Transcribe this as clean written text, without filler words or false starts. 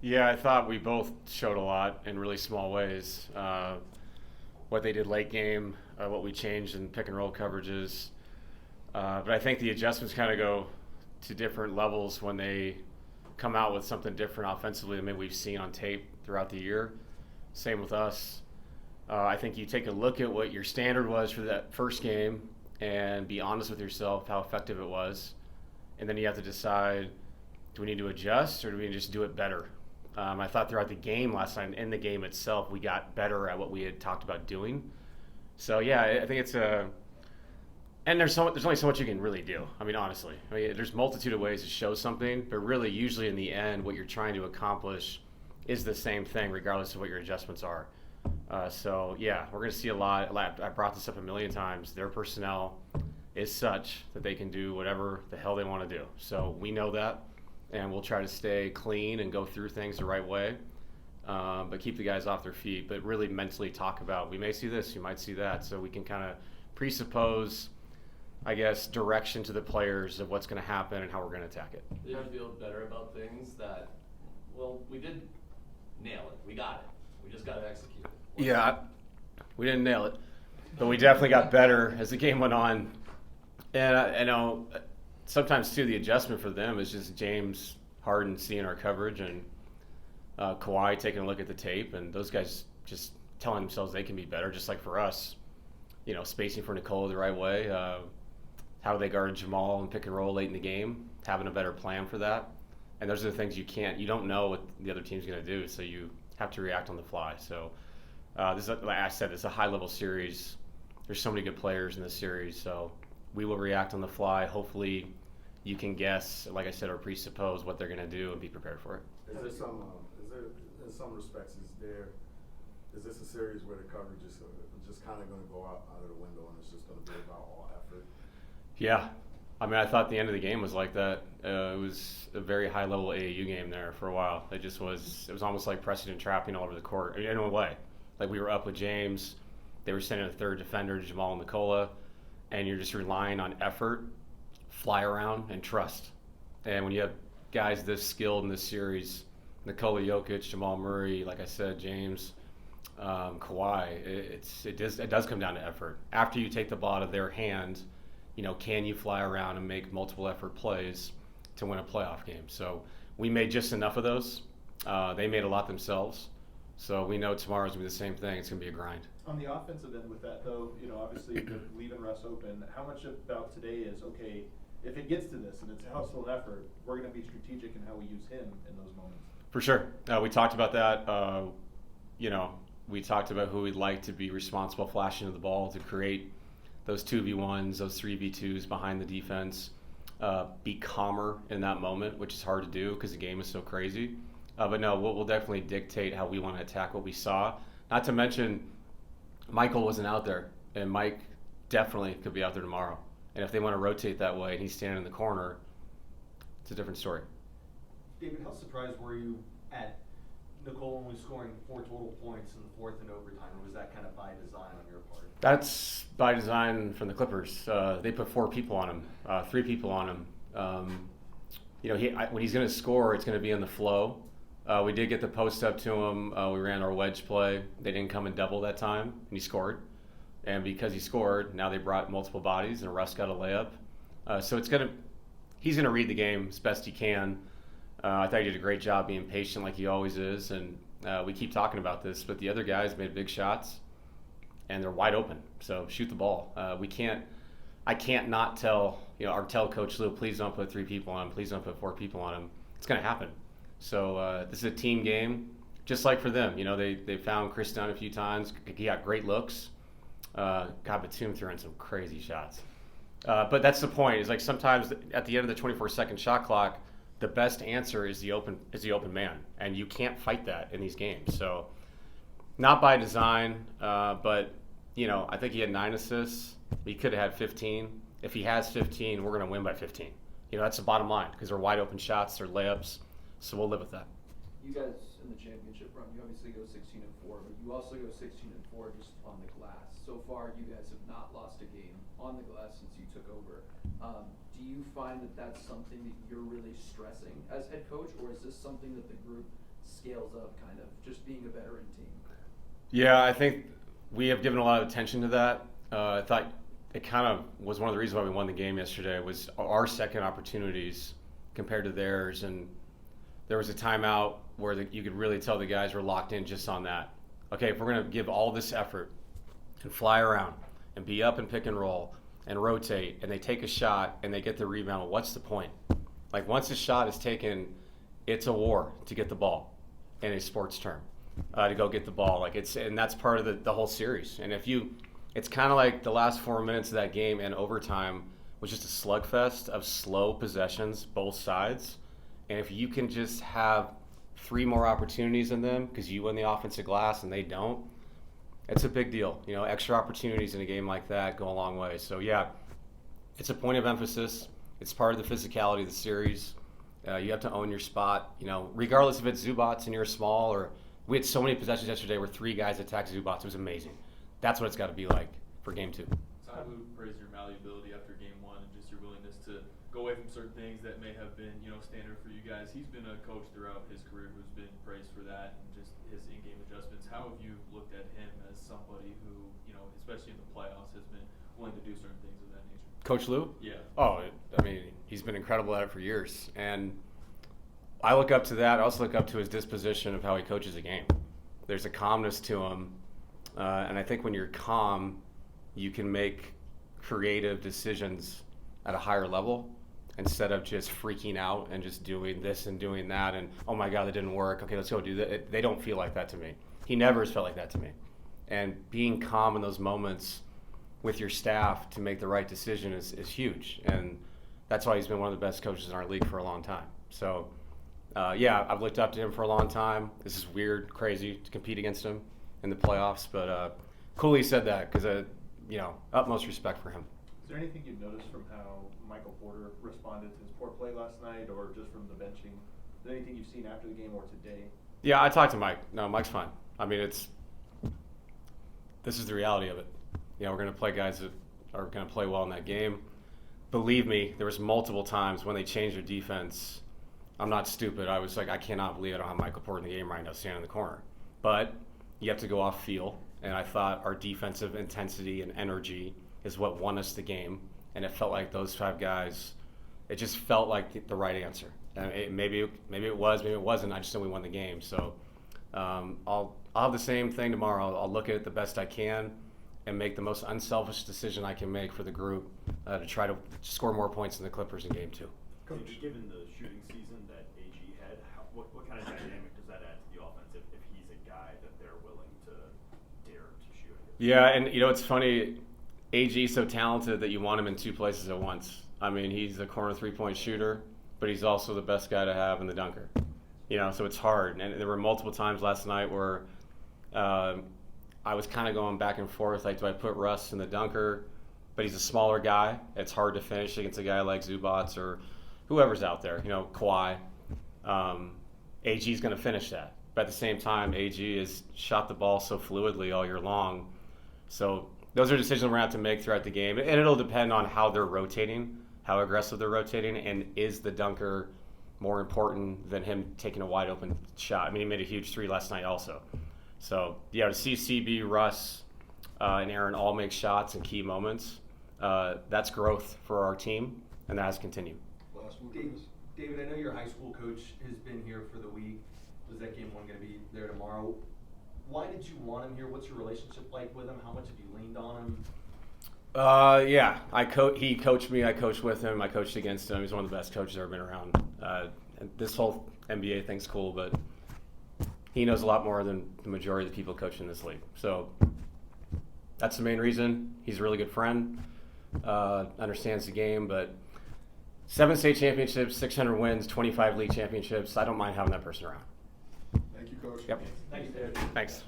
Yeah, I thought we both showed a lot in really small ways. What they did late game, what we changed in pick and roll coverages. But I think the adjustments kind of go to different levels when they come out with something different offensively than maybe we've seen on tape throughout the year. Same with us. I think you take a look at what your standard was for that first game and be honest with yourself how effective it was. And then you have to decide, do we need to adjust or do we just do it better? I thought throughout the game last night, in the game itself, we got better at what we had talked about doing. So yeah, I think it's a, and there's only so much you can really do. I mean, honestly, there's multitude of ways to show something, but really, usually in the end, what you're trying to accomplish is the same thing, regardless of what your adjustments are. So yeah, we're going to see a lot. I brought this up a million times. Their personnel is such that they can do whatever the hell they want to do. So we know that, and we'll try to stay clean and go through things the right way, but keep the guys off their feet. But really mentally talk about, we may see this, you might see that, so we can kind of presuppose, I guess, direction to the players of what's going to happen and how we're going to attack it. Did you feel better about things that, well, we did nail it. We got it. We just got to execute it. Yeah, we didn't nail it, but we definitely got better as the game went on. And I know sometimes, too, the adjustment for them is just James Harden seeing our coverage and Kawhi taking a look at the tape, and those guys just telling themselves they can be better, just like for us, spacing for Nikola the right way, how they guard Jamal and pick and roll late in the game, having a better plan for that. And those are the things you don't know what the other team's going to do, so you have to react on the fly. So this is, like I said, it's a high-level series. There's so many good players in this series, so we will react on the fly. Hopefully you can guess, like I said, or presuppose what they're going to do and be prepared for it. Is there in some respects, is this a series where the coverage is just kind of going to go out of the window and it's just going to be about all effort? Yeah. I mean, I thought the end of the game was like that. It was a very high-level AAU game there for a while. It was almost like precedent trapping all over the court, in a way. Like we were up with James. They were sending a third defender, Jamal and Nikola, and you're just relying on effort, fly around, and trust. And when you have guys this skilled in this series, Nikola Jokic, Jamal Murray, like I said, James, Kawhi, it does come down to effort. After you take the ball out of their hands, can you fly around and make multiple effort plays to win a playoff game? So we made just enough of those. They made a lot themselves. So we know tomorrow's going to be the same thing. It's going to be a grind. On the offensive end with that, though, obviously you're leaving Russ open. How much about today is, okay, if it gets to this and it's a household effort, we're going to be strategic in how we use him in those moments? For sure. We talked about that. We talked about who we'd like to be responsible flashing of the ball to create those 2v1s, those 3v2s behind the defense, be calmer in that moment, which is hard to do because the game is so crazy. But no, we'll definitely dictate how we want to attack what we saw. Not to mention, Michael wasn't out there, and Mike definitely could be out there tomorrow. And if they want to rotate that way and he's standing in the corner, it's a different story. David, how surprised were you at Nicole only scoring 4 total points in the fourth and overtime, or was that kind of by design on your part? That's by design from the Clippers. They put 4 people on him, 3 people on him. When he's going to score, it's going to be in the flow. We did get the post up to him. We ran our wedge play. They didn't come and double that time, and he scored. And because he scored, now they brought multiple bodies, and Russ got a layup. So he's going to read the game as best he can. I thought he did a great job being patient like he always is, and we keep talking about this, but the other guys made big shots, and they're wide open. So shoot the ball. I can't not tell Coach Lou, please don't put 3 people on him, please don't put 4 people on him. It's going to happen. So this is a team game, just like for them. They found Chris Dunn a few times. He got great looks. Batum threw in some crazy shots. But that's the point. Is like sometimes at the end of the 24-second shot clock, the best answer is the open man, and you can't fight that in these games. So, not by design, but I think he had 9 assists. He could have had 15. If he has 15, we're going to win by 15. That's the bottom line because they're wide open shots, they're layups. So we'll live with that. You guys in the championship run, you obviously go 16-4, but you also go 16-4 just on the glass. So far, you guys have not lost a game on the glass since you took over. Do you find that that's something that you're really stressing as head coach, or is this something that the group scales up, kind of just being a veteran team? Yeah, I think we have given a lot of attention to that. I thought it kind of was one of the reasons why we won the game yesterday was our second opportunities compared to theirs. And there was a timeout where you could really tell the guys were locked in just on that. Okay, if we're going to give all this effort and fly around and be up and pick and roll and rotate, and they take a shot and they get the rebound, what's the point? Like, once a shot is taken, it's a war to get the ball in a sports term, to go get the ball. Like, and that's part of the whole series. And it's kind of like the last 4 minutes of that game and overtime was just a slugfest of slow possessions, both sides. And if you can just have 3 more opportunities in them because you win the offensive glass and they don't, it's a big deal. You know, extra opportunities in a game like that go a long way. So, yeah, it's a point of emphasis. It's part of the physicality of the series. You have to own your spot, you know, regardless if it's Zubats and you're small, or we had so many possessions yesterday where 3 guys attacked Zubats. It was amazing. That's what it's got to be like for game 2. I would praise your malleability after game 1 and just your willingness to go away from certain things that may have been, standard for you guys. He's been a coach throughout his career who's been praised for that and just his in-game adjustments. How have you looked at him as somebody who, especially in the playoffs, has been willing to do certain things of that nature? Coach Lou? Yeah. Oh, I mean, he's been incredible at it for years. And I look up to that. I also look up to his disposition of how he coaches a game. There's a calmness to him. And I think when you're calm, you can make creative decisions at a higher level instead of just freaking out and just doing this and doing that and, oh my God, that didn't work. Okay, let's go do that. They don't feel like that to me. He never has felt like that to me. And being calm in those moments with your staff to make the right decision is huge. And that's why he's been one of the best coaches in our league for a long time. So, yeah, I've looked up to him for a long time. This is weird, crazy to compete against him in the playoffs. But cool he said that because, utmost respect for him. Is there anything you've noticed from how Michael Porter responded to his poor play last night, or just from the benching? Is there anything you've seen after the game or today? Yeah, I talked to Mike. No, Mike's fine. I mean, this is the reality of it. We're going to play guys that are going to play well in that game. Believe me, there was multiple times when they changed their defense. I'm not stupid. I was like, I cannot believe I don't have Michael Porter in the game right now standing in the corner. But you have to go off feel. And I thought our defensive intensity and energy is what won us the game. And it felt like those 5 guys, it just felt like the right answer. And maybe it was, maybe it wasn't. I just know we won the game. So I'll have the same thing tomorrow. I'll look at it the best I can and make the most unselfish decision I can make for the group to try to score more points than the Clippers in game 2. Coach, given the shooting season that AG had, what kind of dynamic does that add to the offense if he's a guy that they're willing to dare to shoot? Yeah, and it's funny, AG is so talented that you want him in 2 places at once. I mean, he's a corner 3-point shooter, but he's also the best guy to have in the dunker. So it's hard. And there were multiple times last night where I was kind of going back and forth, like, do I put Russ in the dunker? But he's a smaller guy. It's hard to finish against a guy like Zubats or whoever's out there, Kawhi. AG's going to finish that. But at the same time, AG has shot the ball so fluidly all year long. So those are decisions we're going to have to make throughout the game. And it'll depend on how they're rotating, how aggressive they're rotating, and is the dunker more important than him taking a wide open shot? I mean, he made a huge 3 last night also. So, yeah, to see CB, Russ, and Aaron all make shots in key moments, that's growth for our team, and that has continued. Last one, David, I know your high school coach has been here for the week. Was that game 1 going to be there tomorrow? Why did you want him here? What's your relationship like with him? How much have you leaned on him? Yeah, he coached me. I coached with him. I coached against him. He's one of the best coaches I've ever been around. This whole NBA thing's cool, but he knows a lot more than the majority of the people coaching this league. So that's the main reason. He's a really good friend, understands the game, but 7 state championships, 600 wins, 25 league championships. I don't mind having that person around. Thank you, Coach. Yep. Thanks, David. Thanks.